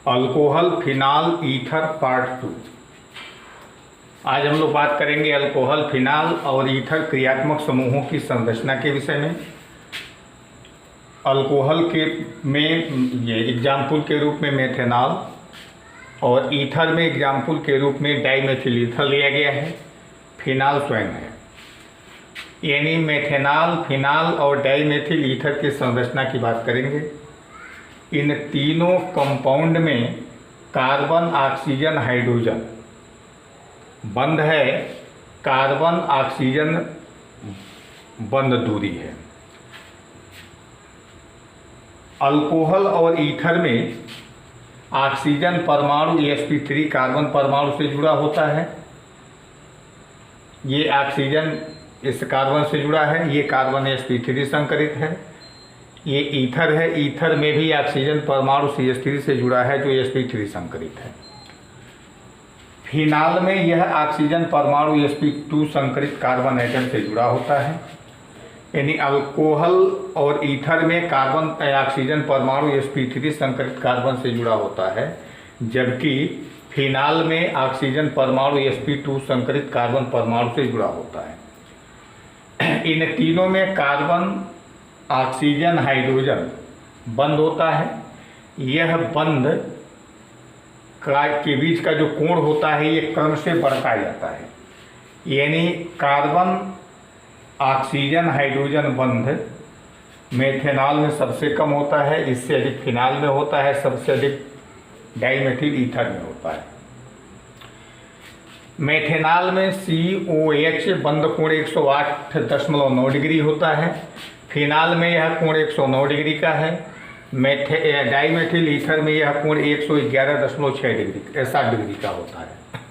Alcohol phenol ether part 2। आज हम लोग बात करेंगे अल्कोहल फिनाल और ईथर क्रियात्मक समूहों की संरचना के विषय में। अल्कोहल के में ये एग्जाम्पल के रूप में मेथेनॉल और ईथर में एग्जाम्पल के रूप में डाइमेथिल ईथर लिया गया है। फिनाल स्वयं है, यानी मेथेनॉल, फिनाल और डाइमेथिल ईथर की संरचना की बात करेंगे। इन तीनों कंपाउंड में कार्बन ऑक्सीजन हाइड्रोजन बंध है, कार्बन ऑक्सीजन बंध दूरी है। अल्कोहल और ईथर में ऑक्सीजन परमाणु sp3 कार्बन परमाणु से जुड़ा होता है। ये ऑक्सीजन इस कार्बन से जुड़ा है, ये कार्बन sp3 संकरित है। ये ईथर है, ईथर में भी ऑक्सीजन परमाणु CH3 से जुड़ा है जो sp3 संकरित है। फिनाल में यह ऑक्सीजन परमाणु sp2 संकरित कार्बन एटम से जुड़ा होता है। यानी अल्कोहल और ईथर में कार्बन ऑक्सीजन परमाणु sp3 संकरित कार्बन से जुड़ा होता है, जबकि फिनाल में ऑक्सीजन परमाणु sp2 संकरित कार्बन परमाणु से जुड़ा होता है। इन तीनों में कार्बन ऑक्सीजन हाइड्रोजन बंध होता है। यह बंध के बीच का जो कोण होता है ये क्रम से बढ़ता जाता है, यानी कार्बन ऑक्सीजन हाइड्रोजन बंध मेथेनॉल में सबसे कम होता है, इससे अधिक फिनाल में होता है, सबसे अधिक डाइमेथिल ईथर में होता है। मेथेनॉल में COH बंध कोण 108.9 डिग्री होता है। फिनाल में यह कोण 109 डिग्री का है। डाइमेथिल ईथर में यह कोण 111.6 डिग्री 7 डिग्री का होता है।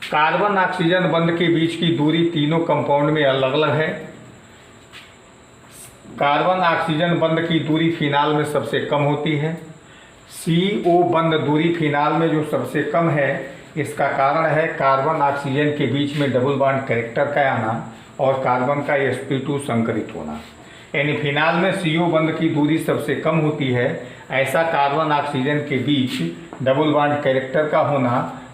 कार्बन ऑक्सीजन बंध के बीच की दूरी तीनों कंपाउंड में अलग अलग है। कार्बन ऑक्सीजन बंध की दूरी फिनाल में सबसे कम होती है। CO बंध दूरी फिनाल में जो सबसे कम है, इसका कारण है कार्बन ऑक्सीजन के बीच में डबल बॉन्ड कैरेक्टर का आना और कार्बन का sp2 संकरित होना। यानी फिनाल में CO बंध की दूरी सबसे कम होती है, ऐसा कार्बन ऑक्सीजन के बीच डबल बॉन्ड कैरेक्टर का होना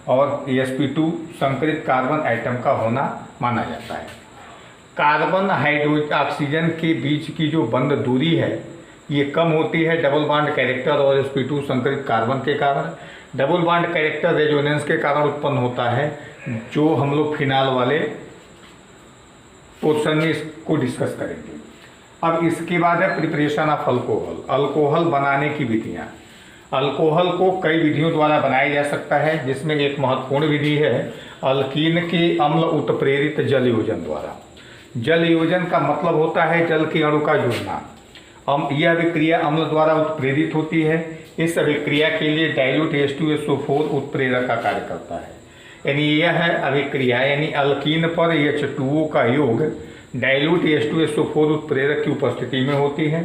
और sp2 संकरित कार्बन एटम का होना माना जाता है। कार्बन हाइड्रोजन ऑक्सीजन के बीच की जो बंध दूरी है ये कम होती है डबल बॉन्ड कैरेक्टर और sp2 संकरित कार्बन के कारण। डबल बॉन्ड कैरेक्टर रेजोनेंस के कारण उत्पन्न होता है, जो हम लोग फिनाल वाले पोर्शन में इसको डिस्कस करेंगे। अब इसके बाद है प्रिपरेशन ऑफ अल्कोहल, अल्कोहल बनाने की विधियाँ। अल्कोहल को कई विधियों द्वारा बनाया जा सकता है, जिसमें एक महत्वपूर्ण विधि है अल्कीन के अम्ल उत्प्रेरित जल योजन द्वारा। जल योजन का मतलब होता है जल के अणु का जुड़ना। यह अभिक्रिया अम्ल द्वारा उत्प्रेरित होती है। इस अभिक्रिया के लिए डाइल्यूट H2SO4 उत्प्रेरक का कार्य करता है। यानी यह अभिक्रिया यानी अल्कीन पर H2O का योग डाइल्यूट H2SO4 उत्प्रेरक की उपस्थिति में होती है।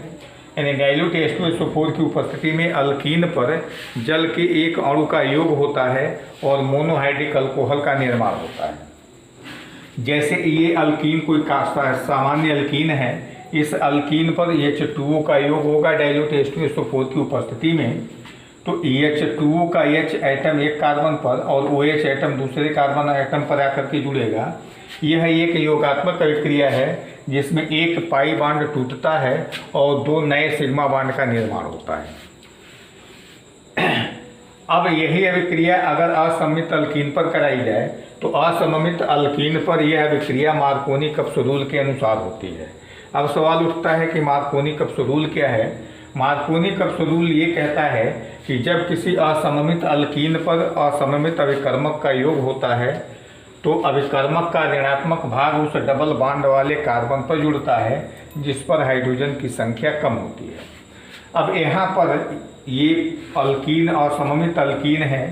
यानी डाइल्यूट H2SO4 की उपस्थिति में अल्कीन पर जल के एक अणु का योग होता है और मोनोहाइड्रिक अल्कोहल का निर्माण होता है। जैसे ये अल्कीन कोई सामान्य अल्कीन है, इस अल्कीन पर H2O का योग होगा डाइल्यूट H2SO4 की उपस्थिति में, तो H2O का H एटम एक कार्बन पर और OH एटम दूसरे कार्बन एटम पर आकर के जुड़ेगा। यह एक योगात्मक अभिक्रिया है जिसमें एक पाई बॉन्ड टूटता है और दो नए सिग्मा बॉन्ड का निर्माण होता है। अब यही अभिक्रिया अगर असममित अल्कीन पर कराई जाए तो असममित अल्कीन पर यह अभिक्रिया मार्कोनी कप्स रूल के अनुसार होती है। अब सवाल उठता है कि मार्कोनी कप्स रूल क्या है। मार्कोनी कप्स रूल ये कहता है कि जब किसी असममित अल्कीन पर असममित अभिकर्मक का योग होता है तो अभिकर्मक का ऋणात्मक भाग उस डबल बॉन्ड वाले कार्बन पर जुड़ता है जिस पर हाइड्रोजन की संख्या कम होती है। अब यहाँ पर ये अल्कीन असममित अल्कीन है,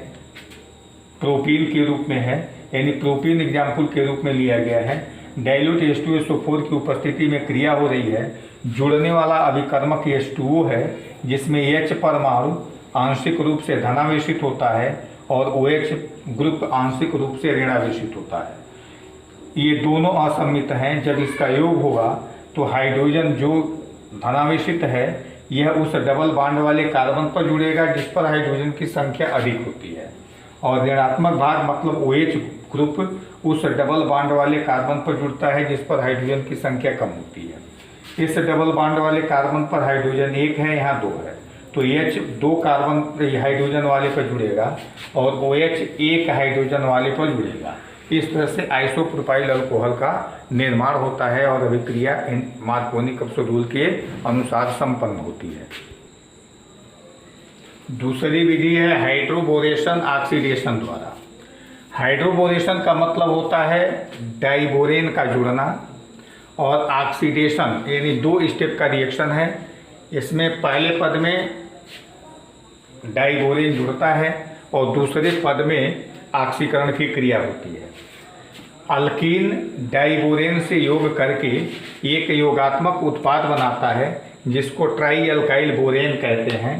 प्रोपीन के रूप में है, यानी प्रोपीन एग्जाम्पल के रूप में लिया गया है। डाइल्यूट H2SO4 की उपस्थिति में क्रिया हो रही है। जुड़ने वाला अभिकर्मक H2O है जिसमें H परमाणु आंशिक रूप से धनावेशित होता है और OH ग्रुप आंशिक रूप से ऋणावेशित होता है। ये दोनों असममित हैं। जब इसका योग होगा तो हाइड्रोजन जो धनावेशित है यह उस डबल बॉन्ड वाले कार्बन पर जुड़ेगा जिस पर हाइड्रोजन की संख्या अधिक होती है, और ऋणात्मक भाग मतलब OH ग्रुप उस डबल बॉन्ड वाले कार्बन पर जुड़ता है जिस पर हाइड्रोजन की संख्या कम होती है। इस डबल बॉन्ड वाले कार्बन पर हाइड्रोजन 1 है, यहाँ 2 है, तो H 2 कार्बन हाइड्रोजन वाले पर जुड़ेगा और OH 1 हाइड्रोजन वाले पर जुड़ेगा। इस तरह से आइसोप्रोपाइल अल्कोहल का निर्माण होता है और अभिक्रिया इन मार्कोनी कप्सुल रूल के अनुसार संपन्न होती है। दूसरी विधि है हाइड्रोबोरेशन ऑक्सीडेशन द्वारा। हाइड्रोबोरेशन का मतलब होता है डाइबोरेन का जुड़ना, और ऑक्सीडेशन यानी 2 स्टेप का रिएक्शन है। इसमें पहले पद में डाइबोरेन जुड़ता है और दूसरे पद में ऑक्सीकरण की क्रिया होती है। अल्कीन डाइबोरेन से योग करके एक योगात्मक उत्पाद बनाता है जिसको ट्राई अल्काइल बोरेन कहते हैं।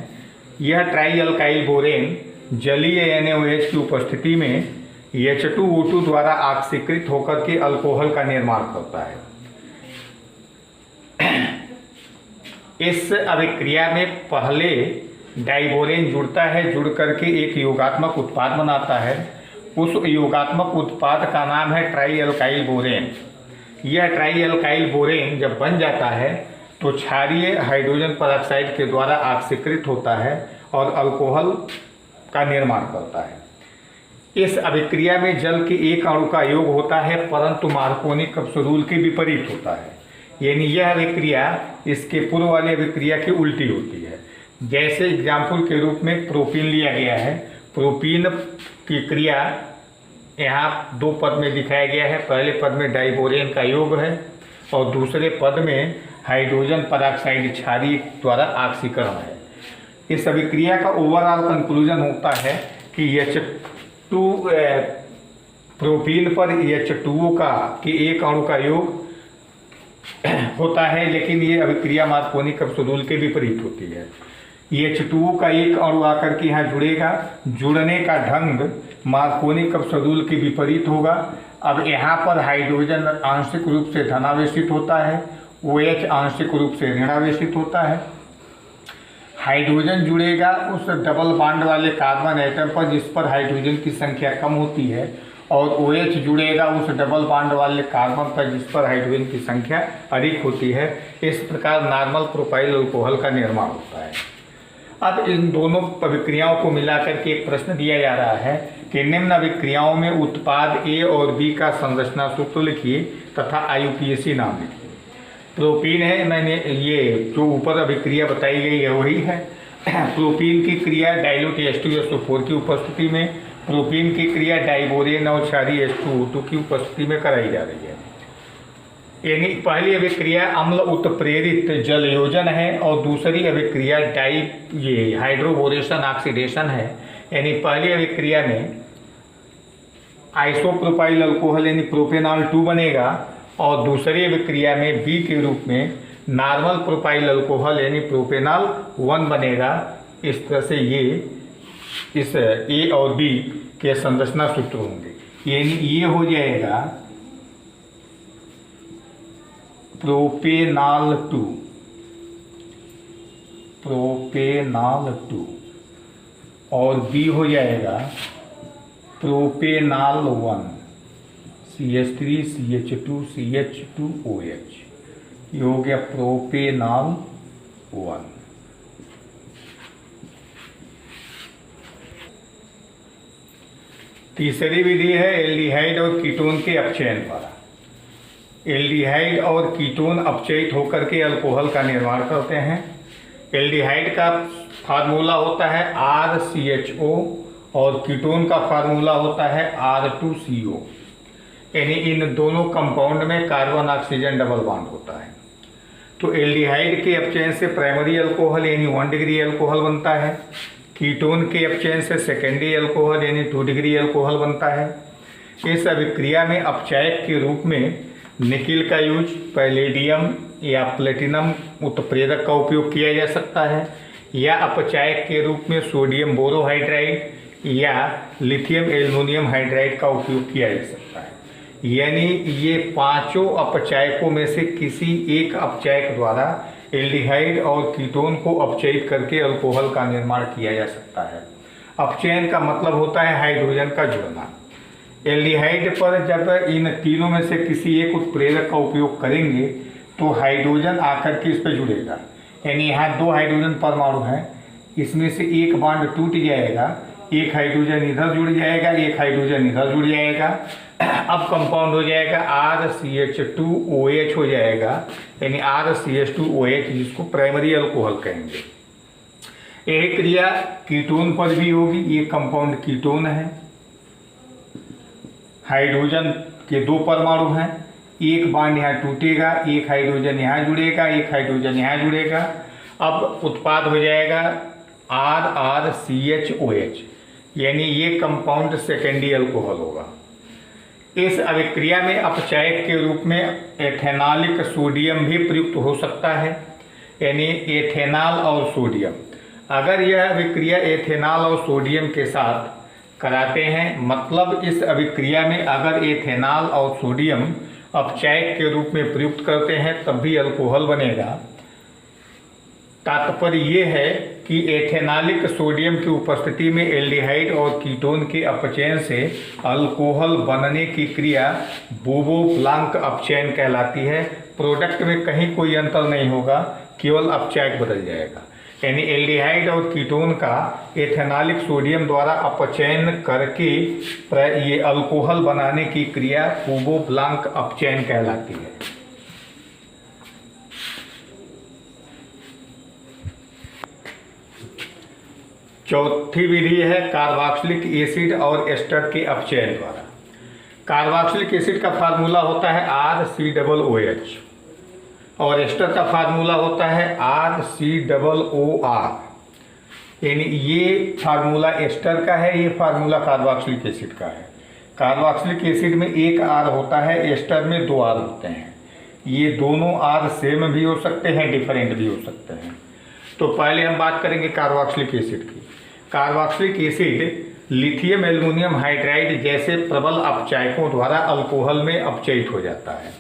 यह ट्राई अल्काइल बोरेन जलीय NaOH की उपस्थिति में H2O2 द्वारा ऑक्सीकृत होकर के अल्कोहल का निर्माण करता है। इस अभिक्रिया में पहले डाइबोरेन जुड़ता है, जुड़ करके एक योगात्मक उत्पाद बनाता है। उस योगात्मक उत्पाद का नाम है ट्राई अल्काइल बोरेन। यह ट्राई अल्काइल बोरेन जब बन जाता है तो क्षारीय हाइड्रोजन परऑक्साइड के द्वारा ऑक्सीकृत होता है और अल्कोहल का निर्माण करता है। इस अभिक्रिया में जल के एक अणु का योग होता है, परंतु मार्कोनी कप्सुल रूल के विपरीत होता है, यानी यह अभिक्रिया इसके पूर्व वाली अभिक्रिया की उल्टी होती है। जैसे एग्जाम्पल के रूप में प्रोपीन लिया गया है। प्रोपीन की क्रिया यहाँ 2 पद में दिखाया गया है। पहले पद में डाइबोरेन का योग है और दूसरे पद में हाइड्रोजन परऑक्साइड क्षारीय द्वारा ऑक्सीकरण है। इस अभिक्रिया का ओवरऑल कंक्लूजन होता है कि H2 प्रोपीन पर H2O के एक अणु का योग होता है, लेकिन ये अभिक्रिया मार्कोनी कप्सुल रूल के विपरीत होती है। H2O का एक अणु आकर के यहाँ जुड़ेगा, जुड़ने का ढंग मार्कोनी कप्सुल रूल के विपरीत होगा। अब यहाँ पर हाइड्रोजन आंशिक रूप से धनावेशित होता है, OH आंशिक रूप से ऋणावेशित होता है। हाइड्रोजन जुड़ेगा उस डबल बॉन्ड वाले कार्बन एटम पर जिस पर हाइड्रोजन की संख्या कम होती है, और OH जुड़ेगा उस डबल बॉन्ड वाले कार्बन पर जिस पर हाइड्रोजन की संख्या अधिक होती है। इस प्रकार नॉर्मल प्रोपाइल अल्कोहल का निर्माण होता है। अब इन दोनों अभिक्रियाओं को मिलाकर के एक प्रश्न दिया जा रहा है कि निम्न अभिक्रियाओं में उत्पाद A और B का संरचना सूत्र लिखिए तथा IUPAC नाम लिखिए। प्रोपीन है, मैंने ये जो ऊपर अभिक्रिया बताई गई है वही है। प्रोपीन की क्रिया डाइल्यूट H2SO4 की उपस्थिति में, प्रोपीन की क्रिया डाइबोरेन और क्षारीय H2O2 की उपस्थिति में कराई जा रही है। यानी पहली अभिक्रिया अम्ल उत्प्रेरित जलयोजन है और दूसरी अभिक्रिया ये हाइड्रोबोरेशन ऑक्सीडेशन है। यानी पहली अभिक्रिया में आइसोप्रोपाइल अल्कोहल यानी प्रोपेनॉल 2 बनेगा और दूसरी अभिक्रिया में B के रूप में नॉर्मल प्रोपाइल अल्कोहल यानी प्रोपेनॉल 1 बनेगा। इस तरह से ये इस A और B के संरचना सूत्र होंगे। यानी ये हो जाएगा प्रोपेनॉल 2 और B हो जाएगा प्रोपेनॉल 1 CH3 CH2 CH2OH। ये हो गया प्रोपेनॉल 1। तीसरी विधि है एल्डिहाइड और कीटोन के अपचयन द्वारा। एल्डिहाइड और कीटोन अपचयित होकर के अल्कोहल का निर्माण करते हैं। एल्डिहाइड का फार्मूला होता है RCHO और कीटोन का फार्मूला होता है R2CO। यानी इन दोनों कंपाउंड में कार्बन ऑक्सीजन डबल बॉन्ड होता है। तो एल्डिहाइड के अपचयन से प्राइमरी अल्कोहल यानी 1 डिग्री अल्कोहल बनता है। कीटोन के अपचयन से सेकेंडरी अल्कोहल यानी 2 डिग्री अल्कोहल बनता है। इस अभिक्रिया में अपचायक के रूप में निकिल का यूज, पैलेडियम या प्लेटिनम उत्प्रेरक का उपयोग किया जा सकता है, या अपचायक के रूप में सोडियम बोरोहाइड्राइड या लिथियम एल्युमिनियम हाइड्राइड का उपयोग किया जा सकता है। यानी ये पांचों अपचायकों में से किसी एक अपचायक द्वारा एल्डिहाइड और कीटोन को अपचयित करके अल्कोहल का निर्माण किया जा सकता है। अपचयन का मतलब होता है हाइड्रोजन का जुड़ना। एल्डिहाइड पर जब इन तीनों में से किसी एक उत्प्रेरक का उपयोग करेंगे तो हाइड्रोजन आकर के इस पर जुड़ेगा, यानी यहाँ 2 हाइड्रोजन परमाणु हैं, इसमें से एक बॉन्ड टूट जाएगा, एक हाइड्रोजन इधर जुड़ जाएगा, एक हाइड्रोजन इधर जुड़ जाएगा। अब कंपाउंड हो जाएगा RCH2OH हो जाएगा, यानी RCH2OH, जिसको प्राइमरी अल्कोहल कहेंगे। यही क्रिया कीटोन पर भी होगी। ये कंपाउंड कीटोन है, हाइड्रोजन के 2 परमाणु हैं, एक बॉन्ड यहाँ टूटेगा, एक हाइड्रोजन यहाँ जुड़ेगा, एक हाइड्रोजन यहाँ जुड़ेगा। अब उत्पाद हो जाएगा RRCHOH, यानी ये कंपाउंड सेकेंडरी अल्कोहल होगा। इस अभिक्रिया में अपचायक के रूप में एथेनॉलिक सोडियम भी प्रयुक्त हो सकता है, यानी एथेनॉल और सोडियम। अगर यह अभिक्रिया एथेनॉल और सोडियम के साथ कराते हैं, मतलब इस अभिक्रिया में अगर एथेनॉल और सोडियम अपचायक के रूप में प्रयुक्त करते हैं तब भी अल्कोहल बनेगा। तात्पर्य ये है कि एथेनॉलिक सोडियम की उपस्थिति में एल्डिहाइड और कीटोन के अपचयन से अल्कोहल बनने की क्रिया बोबो-प्लांक अपचयन कहलाती है। प्रोडक्ट में कहीं कोई अंतर नहीं होगा, केवल अपचायक बदल जाएगा। यानी एल्डिहाइड और कीटोन का एथेनॉलिक सोडियम द्वारा अपचयन करके ये अल्कोहल बनाने की क्रिया बोबो-प्लांक अपचयन कहलाती है। चौथी विधि है कार्बोक्सिलिक एसिड और एस्टर के अपचयन द्वारा। कार्बोक्सिलिक एसिड का फार्मूला होता है RCOOH और एस्टर का फार्मूला होता है RCOOR, यानी ये फार्मूला एस्टर का है, ये फार्मूला कार्बोक्सिलिक एसिड का है। कार्बोक्सिलिक एसिड में एक R होता है, एस्टर में 2 R होते हैं। ये दोनों R सेम भी हो सकते हैं, डिफरेंट भी हो सकते हैं। तो पहले हम बात करेंगे कार्बोक्सिलिक एसिड की। Carboxylic acid lithium aluminium hydride जैसे प्रबल अपचायकों द्वारा अल्कोहल में अपचयित हो जाता है।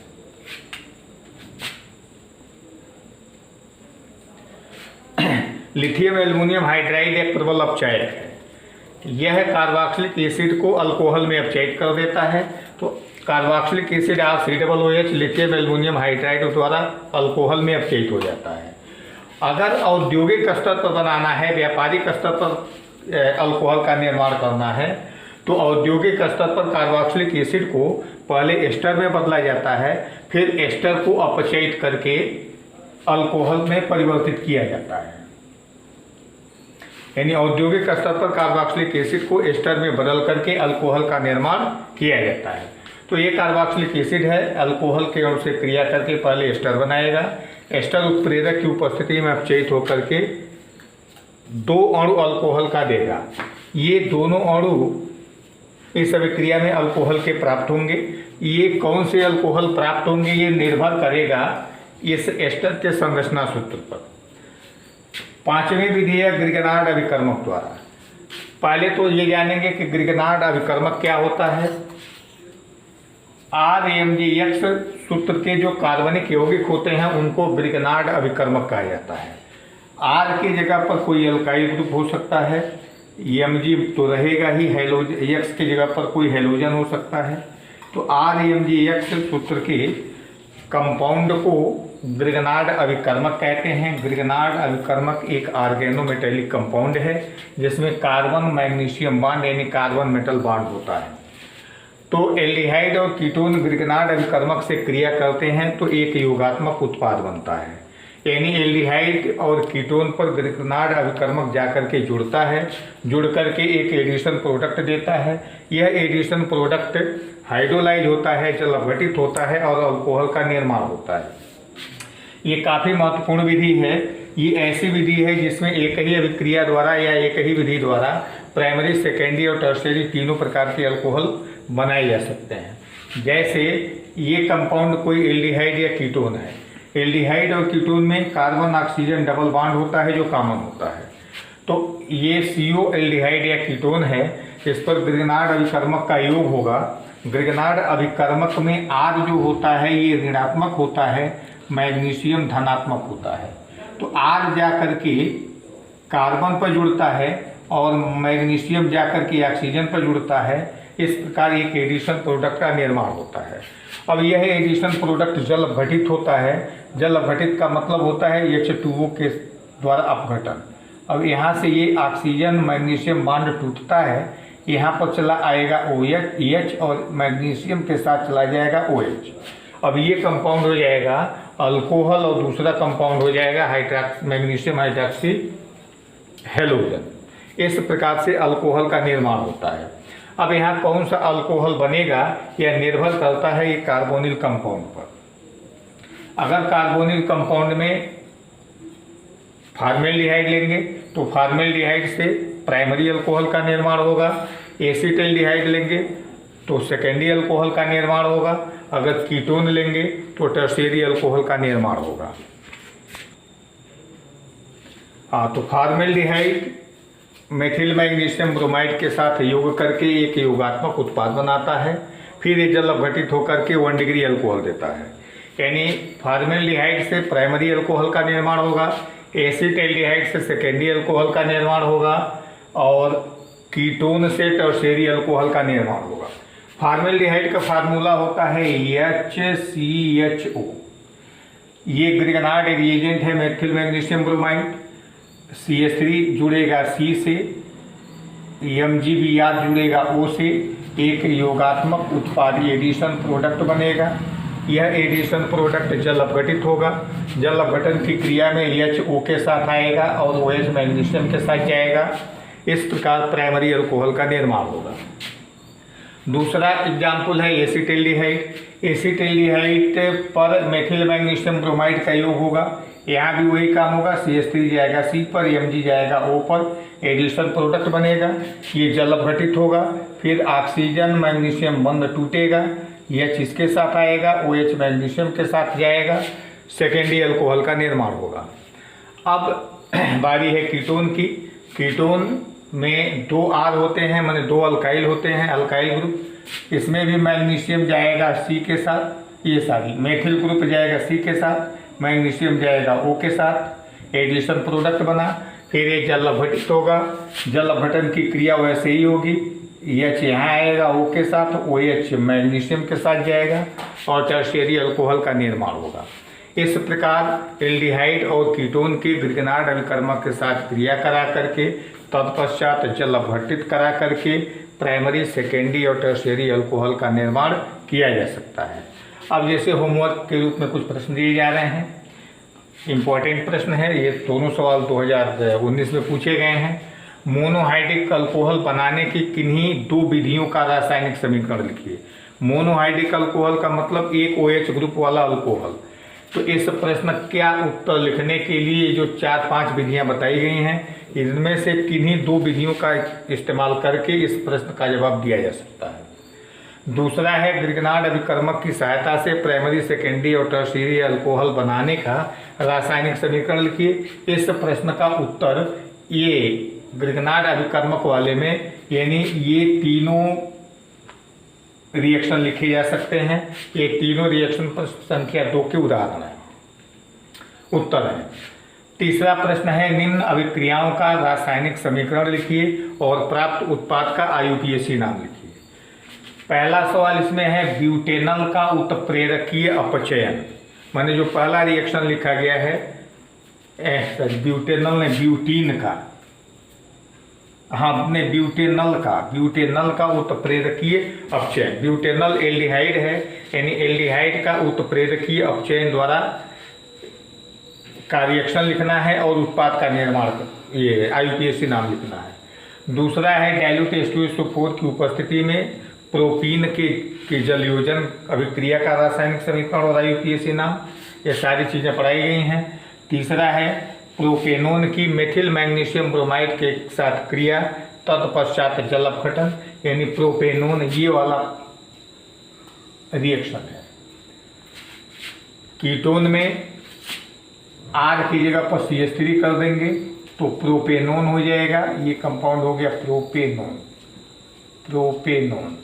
लिथियम एल्युमिनियम हाइड्राइड एक प्रबल अपचायक है। यह कार्बोक्सिलिक एसिड को अल्कोहल में अपचयित कर देता है। तो carboxylic acid RCOOH lithium aluminium hydride द्वारा अल्कोहल में अपचयित हो जाता है। अगर औद्योगिक स्तर पर बनाना है, व्यापारिक स्तर पर अल्कोहल का निर्माण करना है, तो औद्योगिक स्तर पर कार्बोक्सिलिक एसिड को पहले एस्टर में बदला जाता है, फिर एस्टर को अपचयित करके अल्कोहल में परिवर्तित किया जाता है। यानी औद्योगिक स्तर पर कार्बोक्सिलिक एसिड को एस्टर में बदल करके अल्कोहल का निर्माण किया जाता है। तो ये कार्बोक्सिलिक एसिड है, अल्कोहल के अणु से क्रिया करके पहले एस्टर बनाएगा। एस्टर उत्प्रेरक की उपस्थिति में अपचयित होकर के 2 अणु अल्कोहल का देगा। ये दोनों अणु इस अभिक्रिया में अल्कोहल के प्राप्त होंगे। ये कौन से अल्कोहल प्राप्त होंगे ये निर्भर करेगा इस एस्टर के संरचना सूत्र पर। 5वीं विधि है ग्रिगनार्ड अभिकर्मक द्वारा। पहले तो ये जानेंगे कि ग्रिगनार्ड अभिकर्मक क्या होता है। RMgX सूत्र के जो कार्बनिक यौगिक होते हैं उनको ग्रिगनार्ड अभिकर्मक कहा जाता है। R की जगह पर कोई एल्काइल ग्रुप हो सकता है, Mg तो रहेगा ही, X की जगह पर कोई हेलोजन हो सकता है। तो RMgX सूत्र के कंपाउंड को ग्रिगनार्ड अभिकर्मक कहते हैं। ग्रिगनार्ड अभिकर्मक एक ऑर्गेनोमेटेलिक कंपाउंड है जिसमें कार्बन मैग्नीशियम बॉन्ड यानी कार्बन मेटल बॉन्ड होता है। तो एल्डिहाइड और कीटोन ग्रिगनार्ड अभिकर्मक से क्रिया करते हैं तो एक योगात्मक उत्पाद बनता है। यानी एल्डिहाइड और कीटोन पर ग्रिगनार्ड अभिकर्मक जाकर के जुड़ता है, जुड़ करके एक एडिशन प्रोडक्ट देता है। यह एडिशन प्रोडक्ट हाइड्रोलाइज होता है, जल अपघटित होता है और अल्कोहल का निर्माण होता है। ये काफ़ी महत्वपूर्ण विधि है। ये ऐसी विधि है जिसमें एक ही अभिक्रिया द्वारा या एक ही विधि द्वारा प्राइमरी, सेकेंडरी और टर्शियरी तीनों प्रकार के अल्कोहल बनाए जा सकते हैं। जैसे ये कंपाउंड कोई एल्डिहाइड या कीटोन है। एल्डिहाइड और कीटोन में कार्बन ऑक्सीजन डबल बॉन्ड होता है जो कॉमन होता है। तो ये CO एल्डिहाइड या कीटोन है, इस पर ग्रिगनार्ड अभिकर्मक का योग होगा। ग्रिगनार्ड अभिकर्मक में R जो होता है ये ऋणात्मक होता है, मैग्नीशियम धनात्मक होता है। तो आर जा कर के कार्बन पर जुड़ता है और मैग्नीशियम जा कर के ऑक्सीजन पर जुड़ता है। इस प्रकार एक एडिशन प्रोडक्ट का निर्माण होता है। अब यह एडिशन प्रोडक्ट जल अपघटित होता है। जल अपघटित का मतलब होता है H2O के द्वारा अपघटन। अब यहाँ से ये ऑक्सीजन मैग्नीशियम बॉन्ड टूटता है, यहाँ पर चला आएगा OH और मैग्नीशियम के साथ चला जाएगा OH। अब ये कंपाउंड हो जाएगा अल्कोहल और दूसरा कंपाउंड हो जाएगा मैग्नीशियम हाइड्रॉक्सी हेलोजन। इस प्रकार से अल्कोहल का निर्माण होता है। अब यहाँ कौन सा अल्कोहल बनेगा यह निर्भर करता है ये कार्बोनिल कंपाउंड पर। अगर कार्बोनिल कंपाउंड में फॉर्मेल्डिहाइड लेंगे तो फॉर्मेल्डिहाइड से प्राइमरी अल्कोहल का निर्माण होगा। एसिटाल्डिहाइड लेंगे तो सेकेंडरी अल्कोहल का निर्माण होगा। अगर कीटोन लेंगे तो टर्शियरी अल्कोहल का निर्माण होगा। तो फॉर्मेल्डिहाइड मेथिल मैग्नीशियम ब्रोमाइड के साथ योग करके एक योगात्मक उत्पाद बनाता है। फिर ये जल अपघटित होकर के 1 डिग्री अल्कोहल देता है। यानी फॉर्मेल्डिहाइड से प्राइमरी अल्कोहल का निर्माण होगा, एसिटाल्डिहाइड से सेकेंडरी अल्कोहल का निर्माण होगा और कीटोन से टर्शियरी अल्कोहल का निर्माण होगा। फॉर्मेल्डिहाइड का फार्मूला होता है HCHO। ये ग्रिगनार्ड रिएजेंट है मेथिल मैग्नीशियम ब्रोमाइड। CH3 जुड़ेगा C से, MgBr जुड़ेगा O से, एक योगात्मक उत्पाद एडिशन प्रोडक्ट बनेगा। यह एडिशन प्रोडक्ट जल अपघटित होगा। जल अपघटन की क्रिया में HO के साथ आएगा और OH मैग्नीशियम के साथ जाएगा। इस प्रकार प्राइमरी अल्कोहल का निर्माण होगा। दूसरा एग्जाम्पल है एसिटाल्डिहाइड। एसिटाल्डिहाइड पर मेथिल मैग्नीशियम ब्रोमाइड का योग होगा। यहाँ भी वही काम होगा, CH3 जाएगा C पर, Mg जाएगा O पर, एडिशन प्रोडक्ट बनेगा। ये जल अपघटित होगा। फिर ऑक्सीजन मैग्नीशियम बंध टूटेगा, H इसके साथ आएगा, OH मैग्नीशियम के साथ जाएगा, सेकेंडरी अल्कोहल का निर्माण होगा। अब बारी है कीटोन की। कीटोन में 2 R होते हैं, माने 2 अल्काइल होते हैं, अल्काइल ग्रुप। इसमें भी मैग्नीशियम जाएगा C के साथ, ये मेथिल ग्रुप जाएगा C के साथ, मैग्नीशियम जाएगा O के साथ, एडिशन प्रोडक्ट बना। फिर ये जल अपघटित होगा। जल अपघटन की क्रिया वैसे ही होगी, H यहाँ आएगा O के साथ, OH मैग्नीशियम के साथ जाएगा और टर्शियरी अल्कोहल का निर्माण होगा। इस प्रकार एल्डिहाइड और कीटोन की ग्रिगनार्ड अभिकर्मक के साथ क्रिया करा करके तत्पश्चात जल अपघटित करा करके प्राइमरी, सेकेंडरी और टर्शियरी अल्कोहल का निर्माण किया जा सकता है। अब जैसे होमवर्क के रूप में कुछ प्रश्न दिए जा रहे हैं, इम्पॉर्टेंट प्रश्न है ये। दोनों सवाल 2019 में पूछे गए हैं। मोनोहाइड्रिक अल्कोहल बनाने की किन्हीं 2 विधियों का रासायनिक समीकरण लिखिए। मोनोहाइड्रिक अल्कोहल का मतलब एक OH ग्रुप वाला अल्कोहल। तो इस प्रश्न का उत्तर लिखने के लिए जो 4-5 विधियां बताई गई हैं, इनमें से किन्हीं 2 विधियों का इस्तेमाल करके इस प्रश्न का जवाब दिया जा सकता है। दूसरा है ग्रिगनार्ड अभिकर्मक की सहायता से प्राइमरी, सेकेंडरी और टर्शियरी अल्कोहल बनाने का रासायनिक समीकरण लिखिए। इस प्रश्न का उत्तर ये ग्रिगनार्ड अभिकर्मक वाले में, यानी ये तीनों रिएक्शन लिखे जा सकते हैं। ये तीनों रिएक्शन पर संख्या 2 के उदाहरण है, उत्तर है। तीसरा प्रश्न है निम्न अभिक्रियाओं का रासायनिक समीकरण लिखिए और प्राप्त उत्पाद का IUPAC नाम लिखिए। पहला सवाल इसमें है ब्यूटेनल का उत्प्रेरकीय अपचयन, माने जो पहला रिएक्शन लिखा गया है ब्यूटेनल ने ब्यूटीन का, हाँ ने ब्यूटेनल का उत्प्रेरकीय अपचयन। ब्यूटेनल एल्डिहाइड है, यानी एल्डिहाइड का उत्प्रेरकीय अपचयन द्वारा का रिएक्शन लिखना है और उत्पाद का निर्माण, ये IUPAC नाम लिखना है। दूसरा है डाइल्यूट H2SO4 की उपस्थिति में प्रोपीन के जलयोजन अभिक्रिया का रासायनिक समीकरण और IUPAC नाम। ये सारी चीज़ें पढ़ाई गई हैं। तीसरा है प्रोपेनोन की मेथिल मैग्नीशियम ब्रोमाइड के साथ क्रिया तत्पश्चात जल अपघटन, यानी प्रोपेनोन ये वाला रिएक्शन है। कीटोन में R की जगह पर CH3 कर देंगे तो प्रोपेनोन हो जाएगा। ये कंपाउंड हो गया प्रोपेनोन।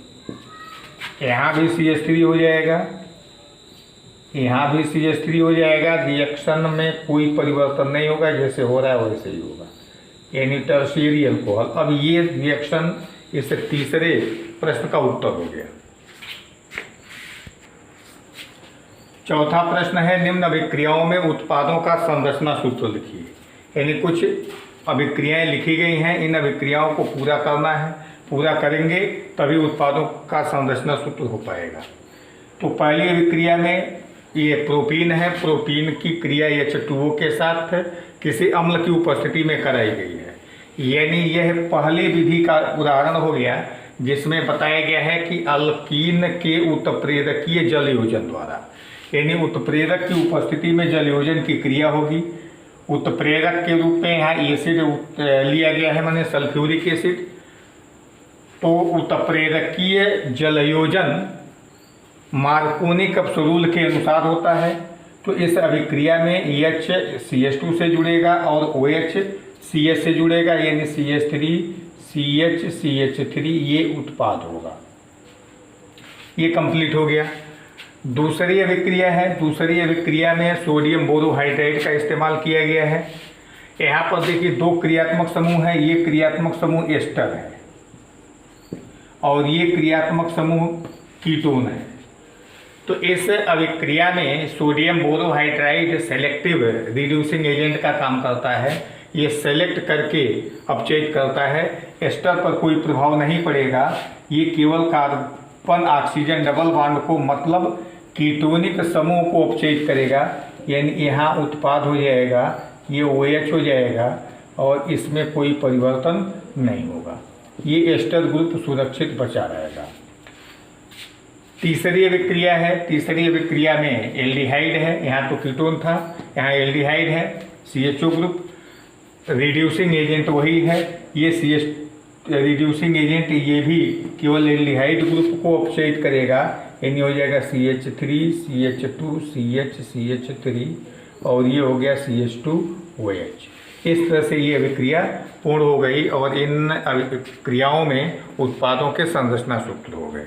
यहाँ भी CH3 हो जाएगा, यहाँ भी CH3 हो जाएगा, रिएक्शन में कोई परिवर्तन नहीं होगा, जैसे हो रहा है वैसे ही होगा, यानी टर्शियरी अल्कोहल। अब ये रिएक्शन इस तीसरे प्रश्न का उत्तर हो गया। चौथा प्रश्न है, निम्न अभिक्रियाओं में उत्पादों का संरचना सूत्र लिखिए। यानी कुछ अभिक्रियाएं लिखी गई हैं, इन अभिक्रियाओं को पूरा करना है, पूरा करेंगे तभी उत्पादों का संरचना सूत्र हो पाएगा। तो पहली अभिक्रिया में ये प्रोपीन है, प्रोपीन की क्रिया H2O के साथ किसी अम्ल की उपस्थिति में कराई गई है। यानी यह पहली विधि का उदाहरण हो गया जिसमें बताया गया है कि अल्कीन के उत्प्रेरकीय जल योजन द्वारा, यानी उत्प्रेरक की उपस्थिति में जल योजन की क्रिया होगी। उत्प्रेरक के रूप में यहाँ एसिड लिया गया है, माने सल्फ्यूरिक एसिड। तो उत्प्रेरकीय जल योजन मार्कोनी कप्स रूल के अनुसार होता है। तो इस अभिक्रिया में H CH2 से जुड़ेगा और OH CH से जुड़ेगा, यानी CH3 CH CH3 ये उत्पाद होगा। ये कंप्लीट हो गया। दूसरी अभिक्रिया है, दूसरी अभिक्रिया में सोडियम बोरोहाइड्राइड का इस्तेमाल किया गया है। यहाँ पर देखिए दो क्रियात्मक समूह है, ये क्रियात्मक समूह एस्टर है और ये क्रियात्मक समूह कीटोन है। तो इस अभिक्रिया में sodium borohydride selective reducing agent का काम करता है। ये सेलेक्ट करके अपचयित करता है, एस्टर पर कोई प्रभाव नहीं पड़ेगा। ये केवल कार्बन ऑक्सीजन डबल बॉन्ड को, मतलब कीटोनिक समूह को अपचयित करेगा, यानी यहाँ उत्पाद हो जाएगा, ये OH हो जाएगा और इसमें कोई परिवर्तन नहीं होगा। ये एस्टर ग्रुप सुरक्षित बचा रहेगा। तीसरी अभिक्रिया है, तीसरी अभिक्रिया में एल्डिहाइड है, यहाँ तो कीटोन था, यहाँ एल्डिहाइड है, CHO ग्रुप। रिड्यूसिंग एजेंट वही है, ये CH रिड्यूसिंग एजेंट ये भी केवल एल्डिहाइड ग्रुप को अपचयित करेगा, यानी हो जाएगा CH3 CH2 CH CH3 और ये हो गया CH2OH। इस तरह से ये अभिक्रिया पूर्ण हो गई और इन अभिक्रियाओं में उत्पादों के संरचना सूत्र हो गए।